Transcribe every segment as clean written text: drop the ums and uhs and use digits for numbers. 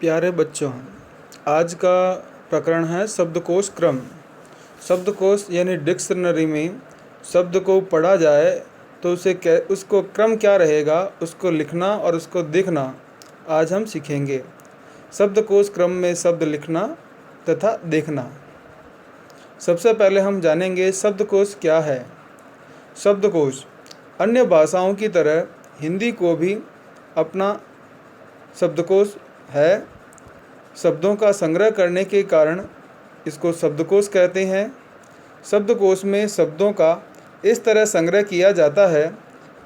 प्यारे बच्चों, आज का प्रकरण है शब्दकोश क्रम। शब्दकोश यानी डिक्शनरी में शब्द को पढ़ा जाए तो उसको क्रम क्या रहेगा, उसको लिखना और उसको देखना आज हम सीखेंगे। शब्दकोश क्रम में शब्द लिखना तथा देखना। सबसे पहले हम जानेंगे शब्दकोश क्या है। शब्दकोश अन्य भाषाओं की तरह हिंदी को भी अपना शब्दकोश है। शब्दों का संग्रह करने के कारण इसको शब्दकोश कहते हैं। शब्दकोश में शब्दों का इस तरह संग्रह किया जाता है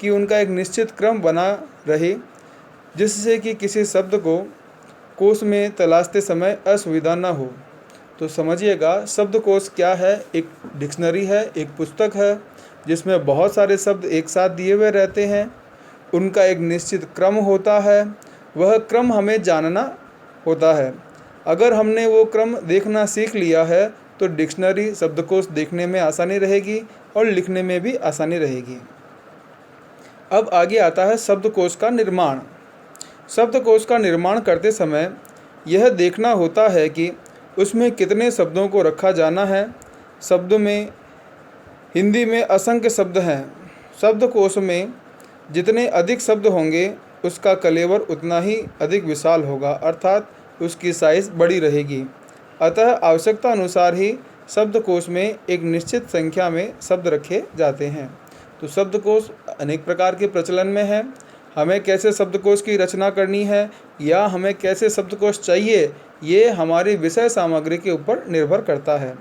कि उनका एक निश्चित क्रम बना रहे, जिससे कि किसी शब्द को कोश में तलाशते समय असुविधा न हो। तो समझिएगा, शब्दकोश क्या है। एक डिक्शनरी है, एक पुस्तक है जिसमें बहुत सारे शब्द एक साथ दिए हुए रहते हैं। उनका एक निश्चित क्रम होता है, वह क्रम हमें जानना होता है। अगर हमने वो क्रम देखना सीख लिया है तो डिक्शनरी शब्दकोश देखने में आसानी रहेगी और लिखने में भी आसानी रहेगी। अब आगे आता है शब्दकोश का निर्माण। शब्दकोश का निर्माण करते समय यह देखना होता है कि उसमें कितने शब्दों को रखा जाना है। शब्द में हिंदी में असंख्य शब्द हैं। शब्दकोश में जितने अधिक शब्द होंगे उसका कलेवर उतना ही अधिक विशाल होगा, अर्थात उसकी साइज़ बड़ी रहेगी। अतः आवश्यकता अनुसार ही शब्दकोश में एक निश्चित संख्या में शब्द रखे जाते हैं। तो शब्दकोश अनेक प्रकार के प्रचलन में है। हमें कैसे शब्दकोश की रचना करनी है या हमें कैसे शब्दकोश चाहिए, ये हमारी विषय सामग्री के ऊपर निर्भर करता है।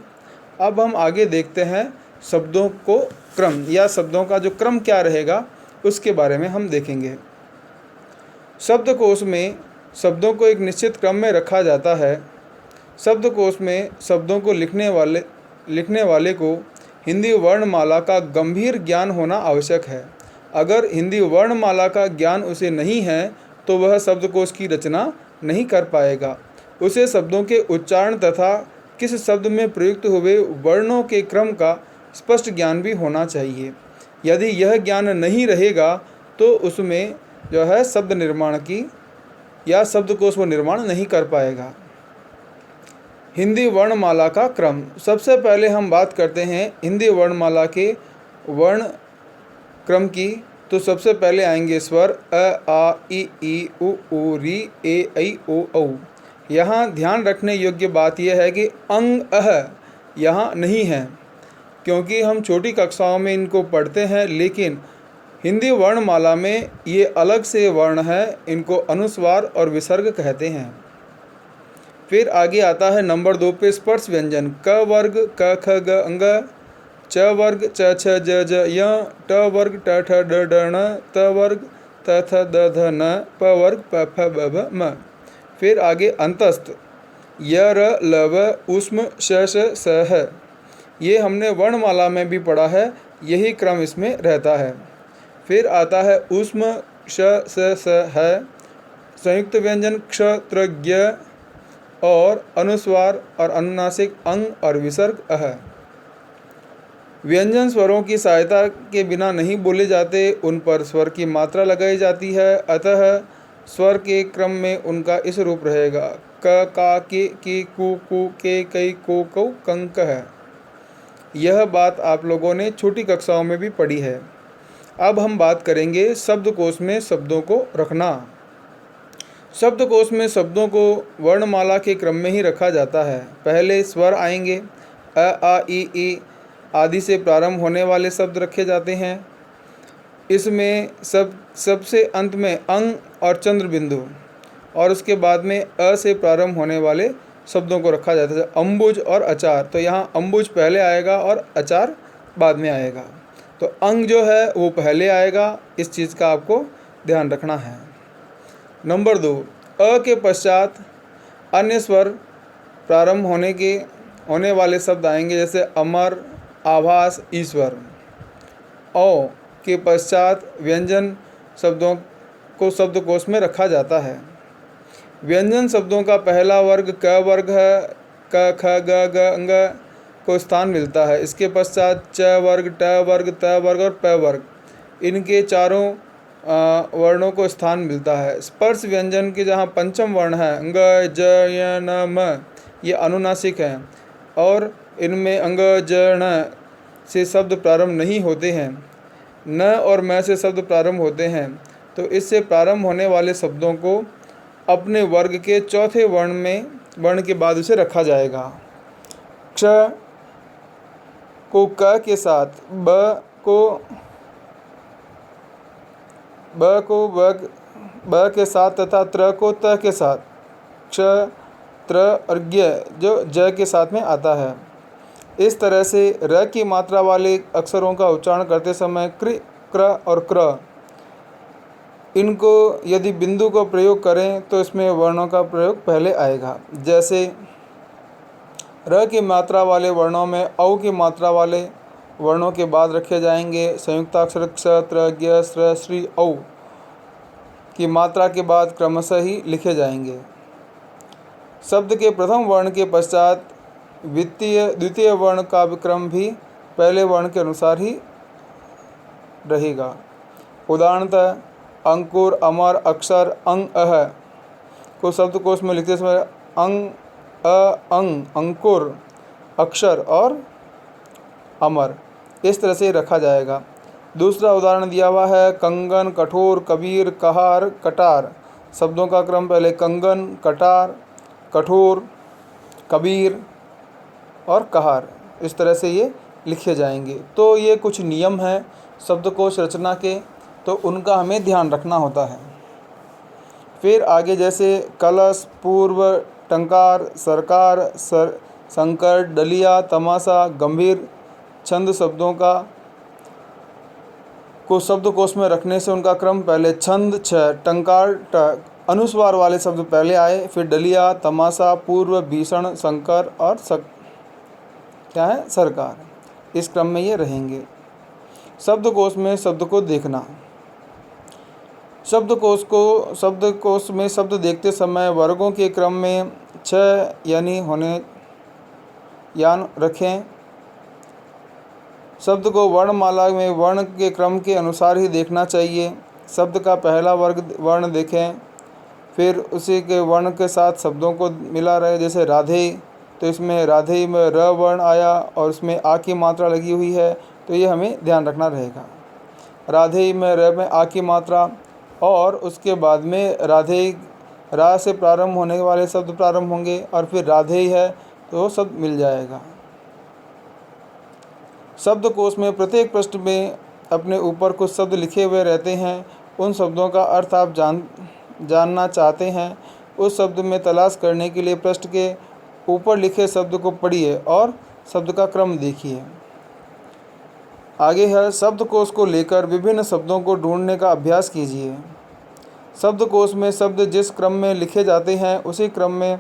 अब हम आगे देखते हैं शब्दों को क्रम या शब्दों का जो क्रम क्या रहेगा उसके बारे में हम देखेंगे। शब्दकोश में शब्दों को एक निश्चित क्रम में रखा जाता है। शब्दकोश में शब्दों को लिखने वाले को हिंदी वर्णमाला का गंभीर ज्ञान होना आवश्यक है। अगर हिंदी वर्णमाला का ज्ञान उसे नहीं है तो वह शब्दकोश की रचना नहीं कर पाएगा। उसे शब्दों के उच्चारण तथा किस शब्द में प्रयुक्त हुए वर्णों के क्रम का स्पष्ट ज्ञान भी होना चाहिए। यदि यह ज्ञान नहीं रहेगा तो उसमें जो है शब्द निर्माण की या शब्दकोश वो निर्माण नहीं कर पाएगा। हिंदी वर्णमाला का क्रम। सबसे पहले हम बात करते हैं हिंदी वर्णमाला के वर्ण क्रम की। तो सबसे पहले आएंगे स्वर अ, आ, इ, उ, री, ए, ऐ, ओ, औ। यहाँ ध्यान रखने योग्य बात यह है कि अंग अह यहाँ नहीं है, क्योंकि हम छोटी कक्षाओं में इनको पढ़ते हैं, लेकिन हिंदी वर्णमाला में ये अलग से वर्ण है। इनको अनुस्वार और विसर्ग कहते हैं। फिर आगे आता है नंबर 2 पे स्पर्श व्यंजन। क वर्ग क ख ग अंग, च वर्ग च छ ज ज य, ट वर्ग ट ठ ड ढ ण, त वर्ग त थ द ध न, प वर्ग प फ ब भ म। फिर आगे अंतस्थ य र ल व, ऊष्म श श स ह। ये हमने वर्णमाला में भी पढ़ा है, यही क्रम इसमें रहता है। फिर आता है ऊष्म श स स है, संयुक्त व्यंजन क्ष त्र ज्ञ और अनुस्वार और अनुनासिक अंग और विसर्ग अह। व्यंजन स्वरों की सहायता के बिना नहीं बोले जाते, उन पर स्वर की मात्रा लगाई जाती है। अतः स्वर के क्रम में उनका इस रूप रहेगा: क का की कु के कई को कौ कंक है। यह बात आप लोगों ने छोटी कक्षाओं में भी पढ़ी है। अब हम बात करेंगे शब्दकोश में शब्दों को रखना। शब्दकोश में शब्दों को वर्णमाला के क्रम में ही रखा जाता है। पहले स्वर आएंगे, अ, आ, इ आदि से प्रारंभ होने वाले शब्द रखे जाते हैं। इसमें सबसे अंत में अंग और चंद्र बिंदु, और उसके बाद में अ से प्रारंभ होने वाले शब्दों को रखा जाता है। अंबुज और अचार, तो यहाँ अंबुज पहले आएगा और अचार बाद में आएगा। तो अंग जो है वो पहले आएगा, इस चीज़ का आपको ध्यान रखना है। नंबर 2, अ के पश्चात अन्य स्वर प्रारंभ होने वाले शब्द आएंगे, जैसे अमर, आभास, ईश्वर। औ के पश्चात व्यंजन शब्दों को शब्दकोश में रखा जाता है। व्यंजन शब्दों का पहला वर्ग क वर्ग है। क ख ग घ अंग को स्थान मिलता है। इसके पश्चात च वर्ग, ट वर्ग, त वर्ग और प वर्ग। इनके चारों वर्णों को स्थान मिलता है। स्पर्श व्यंजन के जहाँ पंचम वर्ण है अंग ज य न म, ये अनुनासिक हैं और इनमें अंग ज ण से शब्द प्रारंभ नहीं होते हैं, न और म से शब्द प्रारंभ होते हैं। तो इससे प्रारंभ होने वाले शब्दों को अपने वर्ग के चौथे वर्ण के बाद उसे रखा जाएगा। क्ष को क के साथ, ब के साथ तथा त्र को त के साथ, क्ष त्र और ज्ञ जो ज के साथ में आता है। इस तरह से र की मात्रा वाले अक्षरों का उच्चारण करते समय कृ, क्र और क्र, इनको यदि बिंदु को प्रयोग करें तो इसमें वर्णों का प्रयोग पहले आएगा। जैसे र की मात्रा वाले वर्णों में औ की मात्रा वाले वर्णों के बाद रखे जाएंगे संयुक्ताक्षर क्ष, त्र, ज्ञ, स्र, श्री, औ की मात्रा के बाद क्रमशः ही लिखे जाएंगे। शब्द के प्रथम वर्ण के पश्चात द्वितीय वर्ण का क्रम भी पहले वर्ण के अनुसार ही रहेगा। उदाहरणतः अंकुर, अमर, अक्षर, अंग, अह को शब्दकोश में लिखते समय अंग, अंग, अंकुर, अक्षर और अमर इस तरह से रखा जाएगा। दूसरा उदाहरण दिया हुआ है कंगन, कठोर, कबीर, कहार, कटार। शब्दों का क्रम पहले कंगन, कटार, कठोर, कबीर और कहार इस तरह से ये लिखे जाएंगे। तो ये कुछ नियम हैं शब्दकोश रचना के, तो उनका हमें ध्यान रखना होता है। फिर आगे जैसे कलश, पूर्व, टंकार, सरकार, संकर, डलिया, तमाशा, गंभीर छंद शब्दों को शब्दकोश में रखने से उनका क्रम पहले छंद छ, टंकार ट, अनुस्वार वाले शब्द पहले आए, फिर डलिया, तमाशा, पूर्व, भीषण, संकर और क्या है सरकार, इस क्रम में ये रहेंगे। शब्दकोश में शब्द को देखना। शब्दकोश में शब्द देखते समय वर्गों के क्रम में छ यान रखें। शब्द को वर्णमाला में वर्ण के क्रम के अनुसार ही देखना चाहिए। शब्द का पहला वर्ण देखें, फिर उसी के वर्ण के साथ शब्दों को मिला रहे। जैसे राधे, तो इसमें राधे में र वर्ण आया और उसमें आ की मात्रा लगी हुई है, तो ये हमें ध्यान रखना रहेगा। राधे में र में आ की मात्रा और उसके बाद में राधे, रा से प्रारंभ होने वाले शब्द प्रारंभ होंगे और फिर राधे ही है तो वो शब्द मिल जाएगा। शब्दकोश में प्रत्येक पृष्ठ में अपने ऊपर कुछ शब्द लिखे हुए रहते हैं। उन शब्दों का अर्थ आप जानना चाहते हैं, उस शब्द में तलाश करने के लिए पृष्ठ के ऊपर लिखे शब्द को पढ़िए और शब्द का क्रम देखिए। आगे है शब्दकोश को लेकर विभिन्न शब्दों को ढूंढने का अभ्यास कीजिए। शब्दकोश में शब्द जिस क्रम में लिखे जाते हैं उसी क्रम में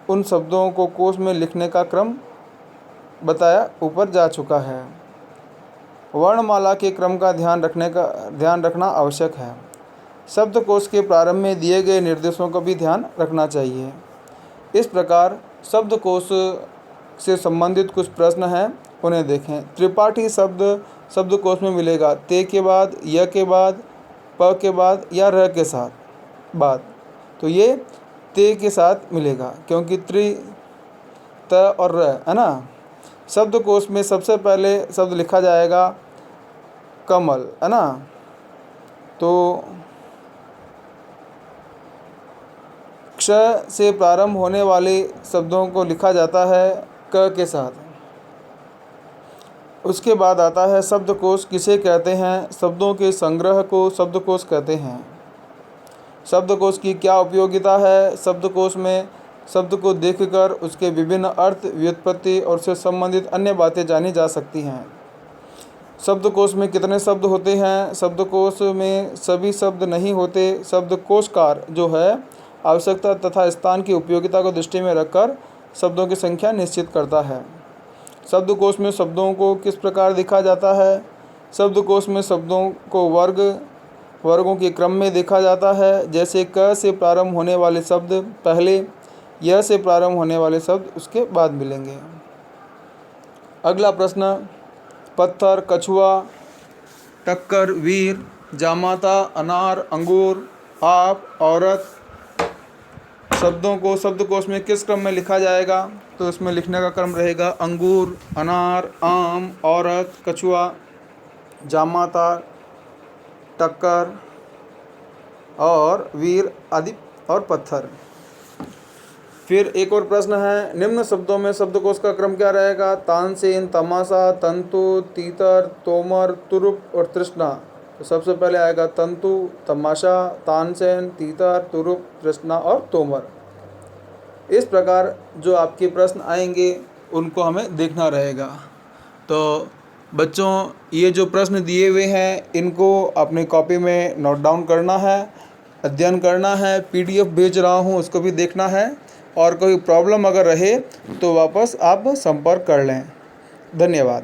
उन शब्दों को कोश में लिखने का क्रम बताया ऊपर जा चुका है। वर्णमाला के क्रम का ध्यान रखना आवश्यक है। शब्दकोश के प्रारंभ में दिए गए निर्देशों का भी ध्यान रखना चाहिए। इस प्रकार शब्दकोश से संबंधित कुछ प्रश्न हैं, उन्हें देखें। त्रिपाठी शब्द शब्दकोश में मिलेगा ते के बाद, य के बाद, प के बाद या र के साथ बाद। तो ये ते के साथ मिलेगा क्योंकि त्रि, त और र है ना। शब्दकोश में सबसे पहले शब्द लिखा जाएगा कमल, है ना। तो क्ष से प्रारंभ होने वाले शब्दों को लिखा जाता है क के साथ। उसके बाद आता है शब्दकोश किसे कहते हैं। शब्दों के संग्रह को शब्दकोश कहते हैं। शब्दकोश की क्या उपयोगिता है। शब्दकोश में शब्द को देखकर उसके विभिन्न अर्थ, व्युत्पत्ति और उससे संबंधित अन्य बातें जानी जा सकती हैं। शब्दकोश में कितने शब्द होते हैं। शब्दकोश में सभी शब्द नहीं होते। शब्दकोशकार जो है आवश्यकता तथा स्थान की उपयोगिता को दृष्टि में रखकर शब्दों की संख्या निश्चित करता है। शब्दकोश में शब्दों को किस प्रकार देखा जाता है। शब्दकोश में शब्दों को वर्गों के क्रम में देखा जाता है। जैसे क से प्रारंभ होने वाले शब्द पहले, य से प्रारंभ होने वाले शब्द उसके बाद मिलेंगे। अगला प्रश्न, पत्थर, कछुआ, टक्कर, वीर जामाता, अनार, अंगूर, आप, औरत। शब्दों को शब्दकोश में किस क्रम में लिखा जाएगा? तो इसमें लिखने का क्रम रहेगा अंगूर, अनार, आम, औरत, कछुआ, जामाता, टक्कर और वीर आदि और पत्थर। फिर एक और प्रश्न है, निम्न शब्दों में शब्दकोश का क्रम क्या रहेगा? तानसेन, तमाशा, तंतु, तीतर, तोमर, तुरुप और तृष्णा। तो सबसे पहले आएगा तंतु, तमाशा, तानसेन, तीतर, तुरुप, तृष्णा और तोमर। इस प्रकार जो आपके प्रश्न आएंगे उनको हमें देखना रहेगा। तो बच्चों, ये जो प्रश्न दिए हुए हैं इनको अपनी कॉपी में नोट डाउन करना है, अध्ययन करना है। PDF भेज रहा हूँ, उसको भी देखना है, और कोई प्रॉब्लम अगर रहे तो वापस आप संपर्क कर लें। धन्यवाद।